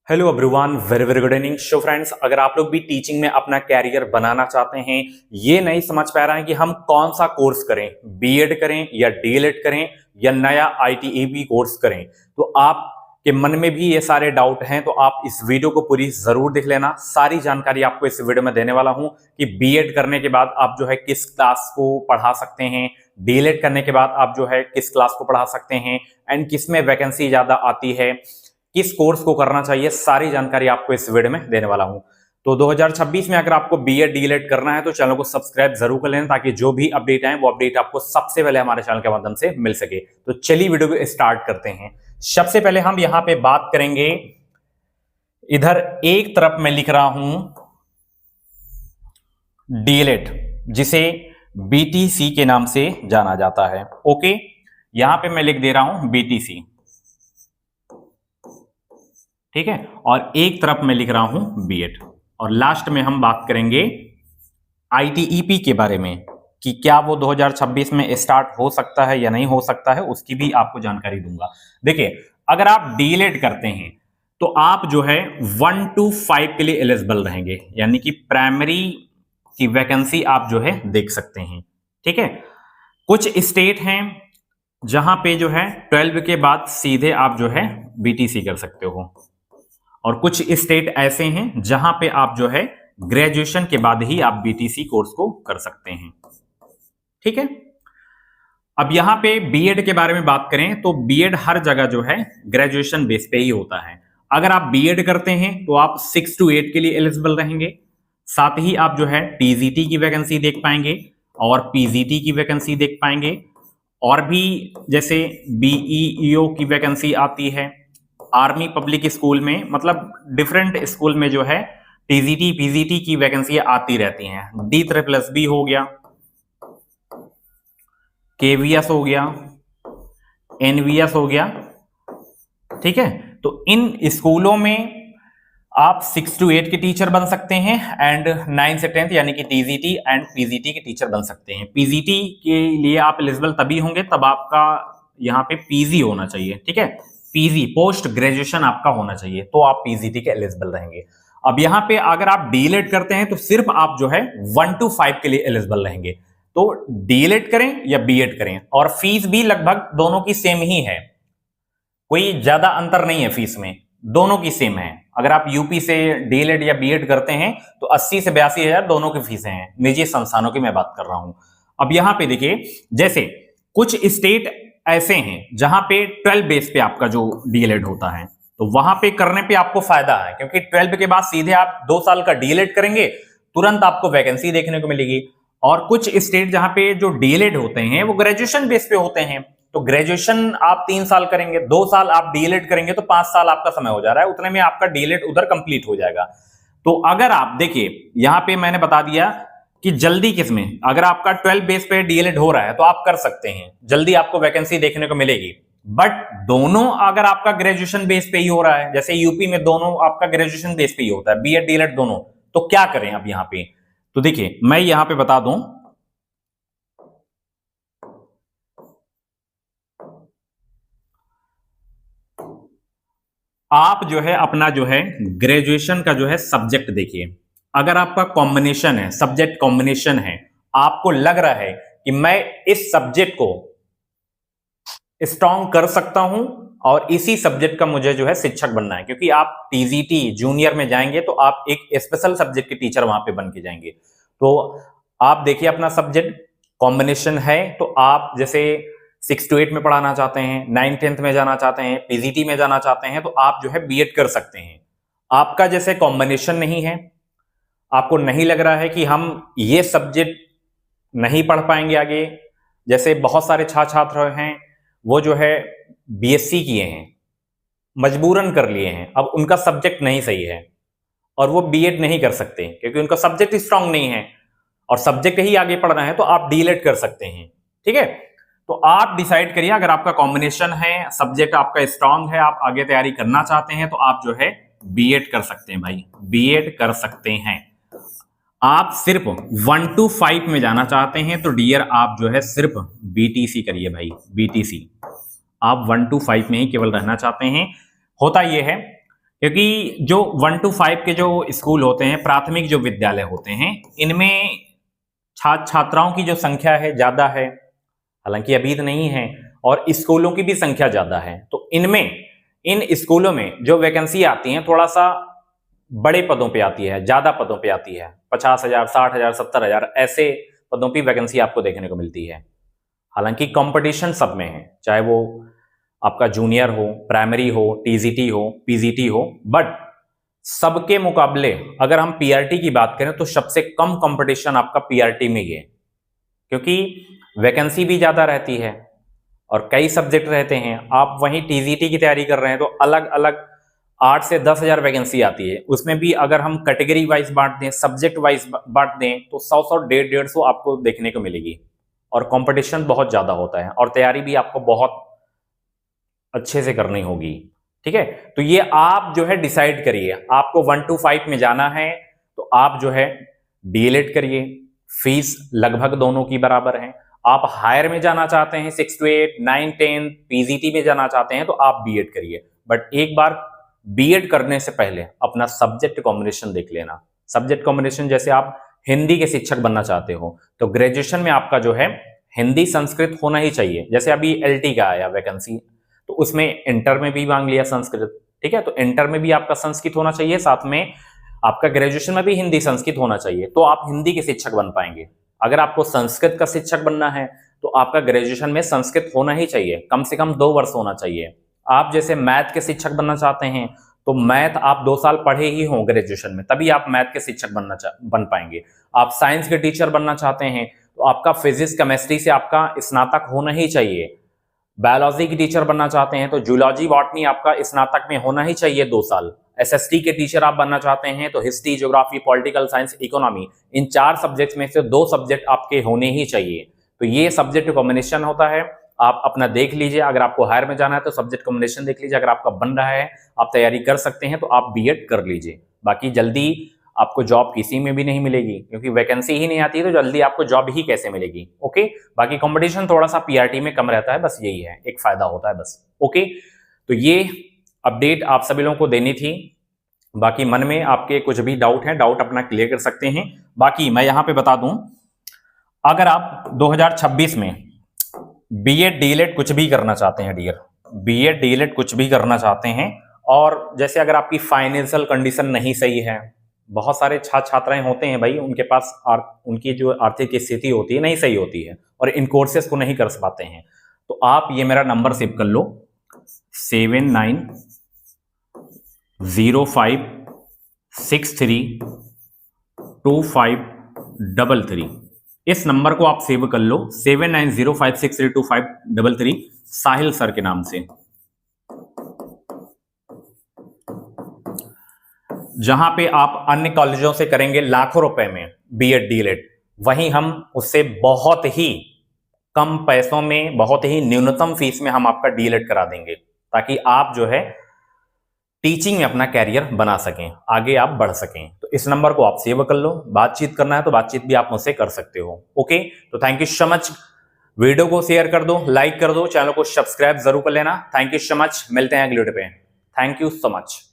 Hello everyone, very very good evening. So friends, अगर आप लोग भी टीचिंग में अपना कैरियर बनाना चाहते हैं, ये नहीं समझ पा रहे हैं कि हम कौन सा कोर्स करें, बीएड करें या डीएलएड करें या नया आईटीईपी कोर्स करें, तो आपके मन में भी ये सारे डाउट हैं, तो आप इस वीडियो को पूरी जरूर देख लेना। सारी जानकारी आपको इस वीडियो में देने वाला हूं कि बीएड करने के बाद आप जो है किस क्लास को पढ़ा सकते हैं, डीएलएड करने के बाद आप जो है किस क्लास को पढ़ा सकते हैं एंड किस में वैकेंसी ज्यादा आती है, किस कोर्स को करना चाहिए, सारी जानकारी आपको इस वीडियो में देने वाला हूं। तो 2026 में अगर आपको बीएड डीएलएड करना है तो चैनल को सब्सक्राइब जरूर कर लेना, ताकि जो भी अपडेट आए वो अपडेट आपको सबसे पहले हमारे चैनल के माध्यम से मिल सके। तो चलिए वीडियो को स्टार्ट करते हैं। सबसे पहले हम यहां पे बात करेंगे, इधर एक तरफ मैं लिख रहा हूं डीएलएड, जिसे बीटीसी के नाम से जाना जाता है। ओके, यहां पे मैं लिख दे रहा हूं बीटीसी, ठीक है, और एक तरफ मैं लिख रहा हूं बीएड। और लास्ट में हम बात करेंगे आईटीईपी के बारे में कि क्या वो 2026 में स्टार्ट हो सकता है या नहीं हो सकता है, उसकी भी आपको जानकारी दूंगा। देखिए, अगर आप डीएलएड करते हैं तो आप जो है 1 to 5 के लिए एलिजिबल रहेंगे, यानी कि प्राइमरी की वैकेंसी आप जो है देख सकते हैं। ठीक है, कुछ स्टेट हैं जहां पे जो है 12 के बाद सीधे आप जो है बीटीसी कर सकते हो, और कुछ स्टेट ऐसे हैं जहां पे आप जो है ग्रेजुएशन के बाद ही आप बीटीसी कोर्स को कर सकते हैं। ठीक है, अब यहां पे बीएड के बारे में बात करें तो बीएड हर जगह जो है ग्रेजुएशन बेस पे ही होता है। अगर आप बीएड करते हैं तो आप 6 to 8 के लिए एलिजिबल रहेंगे, साथ ही आप जो है टीजीटी की वैकेंसी देख पाएंगे और पीजीटी की वैकेंसी देख पाएंगे, और भी जैसे बीईओ की वैकेंसी आती है आर्मी पब्लिक स्कूल में, मतलब डिफरेंट स्कूल में जो है टीजीटी पीजीटी की वैकेंसी आती रहती हैं। D++ हो गया, केवीएस हो गया, एनवीएस हो गया। ठीक है, तो इन स्कूलों में आप 6 to 8 के टीचर बन सकते हैं एंड 9 से 10th यानी कि टीजीटी एंड पीजीटी के टीचर बन सकते हैं। पीजीटी के लिए आप एलिजिबल तभी होंगे तब आपका यहाँ पे पीजी होना चाहिए। ठीक है, पीजी पोस्ट ग्रेजुएशन आपका होना चाहिए, तो आप पीजीटी के एलिजिबल रहेंगे। अब यहाँ पे अगर आप डीएलएड करते हैं तो सिर्फ आप जो है 1 to 5 के लिए एलिजिबल रहेंगे। तो डीएलएड करें या बीएड करें, और फीस भी लगभग दोनों की सेम ही है, कोई ज्यादा अंतर नहीं है फीस में, दोनों की सेम है। अगर आप यूपी से डीएलएड या बीएड करते हैं तो 80 से 82 हजार दोनों की फीसें हैं, निजी संस्थानों की मैं बात कर रहा हूं। अब यहां पे देखिए, जैसे कुछ स्टेट ऐसे हैं जहां पे 12 बेस पे आपका जो डीएलएड होता है, तो वहां पे करने पे आपको फायदा है, क्योंकि 12 के बाद सीधे आप 2 साल का डीएलएड करेंगे, तुरंत आपको वैकेंसी देखने को मिलेगी। और कुछ स्टेट जहां पे जो डीएलएड होते हैं वो ग्रेजुएशन बेस पे होते हैं, तो ग्रेजुएशन आप 3 साल करेंगे, 2 साल आप डीएलएड करेंगे, तो 5 साल आपका समय हो जा रहा है, उतने में आपका डीएलएड उधर कंप्लीट हो जाएगा। तो अगर आप देखिए, यहां पे मैंने बता दिया कि जल्दी किसमें, अगर आपका 12 बेस पे डीएलएड हो रहा है तो आप कर सकते हैं, जल्दी आपको वैकेंसी देखने को मिलेगी। बट दोनों अगर आपका ग्रेजुएशन बेस पे ही हो रहा है, जैसे यूपी में दोनों आपका ग्रेजुएशन बेस पे ही होता है, बीएड डीएलएड दोनों, तो क्या करें अब यहां पे? तो देखिए, मैं यहां पे बता दूं, आप जो है अपना जो है ग्रेजुएशन का जो है सब्जेक्ट देखिए। अगर आपका कॉम्बिनेशन है, सब्जेक्ट कॉम्बिनेशन है, आपको लग रहा है कि मैं इस सब्जेक्ट को स्ट्रॉन्ग कर सकता हूं और इसी सब्जेक्ट का मुझे जो है शिक्षक बनना है, क्योंकि आप टीजीटी जूनियर में जाएंगे तो आप एक स्पेशल सब्जेक्ट के टीचर वहां पे बन के जाएंगे। तो आप देखिए, अपना सब्जेक्ट कॉम्बिनेशन है, तो आप जैसे 6 to 8 में पढ़ाना चाहते हैं, 9 10th में जाना चाहते हैं, पीजीटी में जाना चाहते हैं, तो आप जो है बीएड कर सकते हैं। आपका जैसे कॉम्बिनेशन नहीं है, आपको नहीं लग रहा है कि हम ये सब्जेक्ट नहीं पढ़ पाएंगे आगे, जैसे बहुत सारे छात्र हैं वो जो है बीएससी किए हैं, मजबूरन कर लिए हैं, अब उनका सब्जेक्ट नहीं सही है और वो बीएड नहीं कर सकते क्योंकि उनका सब्जेक्ट स्ट्रांग नहीं है और सब्जेक्ट ही आगे पढ़ना है, तो आप डीएलएड कर सकते हैं। ठीक है, तो आप डिसाइड करिए, अगर आपका कॉम्बिनेशन है, सब्जेक्ट आपका स्ट्रांग है, आप आगे तैयारी करना चाहते हैं, तो आप जो है बीएड कर सकते हैं भाई, बीएड कर सकते हैं। आप सिर्फ 1 to 5 में जाना चाहते हैं तो डियर आप जो है सिर्फ बीटीसी करिए भाई, बीटीसी। आप 1 to 5 में ही केवल रहना चाहते हैं। होता यह है क्योंकि जो 1 to 5 के जो स्कूल होते हैं, प्राथमिक जो विद्यालय होते हैं, इनमें छात्र छात्राओं की जो संख्या है ज्यादा है, हालांकि अभी तो नहीं है, और स्कूलों की भी संख्या ज्यादा है। तो इन स्कूलों में जो वैकेंसी आती है थोड़ा सा बड़े पदों पे आती है, ज्यादा पदों पे आती है, 50,000, 60,000, 70,000 ऐसे पदों की वैकेंसी आपको देखने को मिलती है। हालांकि कंपटीशन सब में है, चाहे वो आपका जूनियर हो, प्राइमरी हो, टीजीटी हो, पीजीटी हो, बट सबके मुकाबले अगर हम पीआरटी की बात करें तो सबसे कम कंपटीशन आपका पीआरटी में ही है, क्योंकि वैकेंसी भी ज्यादा रहती है और कई सब्जेक्ट रहते हैं। आप वहीं टीजीटी की तैयारी कर रहे हैं तो अलग अलग 8 से 10,000 वैकेंसी आती है, उसमें भी अगर हम कैटेगरी वाइज बांट दें, सब्जेक्ट वाइज बांट दें तो 100 150 आपको देखने को मिलेगी, और कंपटीशन बहुत ज्यादा होता है, और तैयारी भी आपको बहुत अच्छे से करनी होगी। ठीक है, तो ये आप जो है डिसाइड करिए, आपको 1 to 5 में जाना है तो आप जो है डीएलएड करिए, फीस लगभग दोनों की बराबर है। आप हायर में जाना चाहते हैं 6 to 8, 9, 10 पीजीटी में जाना चाहते हैं तो आप बीएड करिए, बट एक बार बीएड करने से पहले अपना सब्जेक्ट कॉम्बिनेशन देख लेना। सब्जेक्ट कॉम्बिनेशन जैसे आप हिंदी के शिक्षक बनना चाहते हो तो ग्रेजुएशन में आपका जो है हिंदी संस्कृत होना ही चाहिए। जैसे अभी एलटी का आया वैकेंसी, तो उसमें इंटर में भी मांग लिया संस्कृत, ठीक है, तो इंटर में भी आपका संस्कृत होना चाहिए, साथ में आपका ग्रेजुएशन में भी हिंदी संस्कृत होना चाहिए, तो आप हिंदी के शिक्षक बन पाएंगे। अगर आपको संस्कृत का शिक्षक बनना है तो आपका ग्रेजुएशन में संस्कृत होना ही चाहिए, कम से कम 2 वर्ष होना चाहिए। आप जैसे मैथ के शिक्षक बनना चाहते हैं तो मैथ आप 2 साल पढ़े ही हों ग्रेजुएशन में, तभी आप मैथ के शिक्षक बन पाएंगे। आप साइंस के टीचर बनना चाहते हैं तो आपका फिजिक्स केमिस्ट्री से आपका स्नातक होना ही चाहिए। बायोलॉजी की टीचर बनना चाहते हैं तो जूलॉजी बॉटनी आपका स्नातक में होना ही चाहिए 2 साल। एसएसटी के टीचर आप बनना चाहते हैं तो history, geography, political science, economy, इन 4 सब्जेक्ट्स में से 2 सब्जेक्ट आपके होने ही चाहिए। तो ये सब्जेक्ट कॉम्बिनेशन होता है, आप अपना देख लीजिए। अगर आपको हायर में जाना है तो सब्जेक्ट कॉम्बिनेशन देख लीजिए, अगर आपका बन रहा है, आप तैयारी कर सकते हैं तो आप बीएड कर लीजिए। बाकी जल्दी आपको जॉब किसी में भी नहीं मिलेगी, क्योंकि वैकेंसी ही नहीं आती है तो जल्दी आपको जॉब ही कैसे मिलेगी। ओके, बाकी कंपटीशन थोड़ा सा पीआरटी में कम रहता है, बस यही है, एक फायदा होता है बस। ओके, तो ये अपडेट आप सभी लोगों को देनी थी। बाकी मन में आपके कुछ भी डाउट है, डाउट अपना क्लियर कर सकते हैं। बाकी मैं यहां पे बता दूं, अगर आप 2026 में बीएड डीएलएड कुछ भी करना चाहते हैं, डियर बीएड डीएलएड कुछ भी करना चाहते हैं, और जैसे अगर आपकी फाइनेंशियल कंडीशन नहीं सही है, बहुत सारे छात्र छात्राएं होते हैं भाई, उनके पास उनकी जो आर्थिक स्थिति होती है नहीं सही होती है और इन कोर्सेज को नहीं कर पाते हैं, तो आप ये मेरा नंबर सेव कर लो, 7905632533। इस नंबर को आप सेव कर लो, 7905632533, साहिल सर के नाम से। जहां पे आप अन्य कॉलेजों से करेंगे लाखों रुपए में बीएड डीएलएड, वहीं हम उससे बहुत ही कम पैसों में, बहुत ही न्यूनतम फीस में हम आपका डीएलएड करा देंगे, ताकि आप जो है टीचिंग में अपना कैरियर बना सकें, आगे आप बढ़ सकें। तो इस नंबर को आप सेव कर लो, बातचीत करना है तो बातचीत भी आप मुझसे कर सकते हो। ओके, तो thank you so much. Video को शेयर कर दो, लाइक कर दो, चैनल को सब्सक्राइब जरूर कर लेना। थैंक यू सो मच, मिलते हैं अगले वीडियो पे। Thank you so much.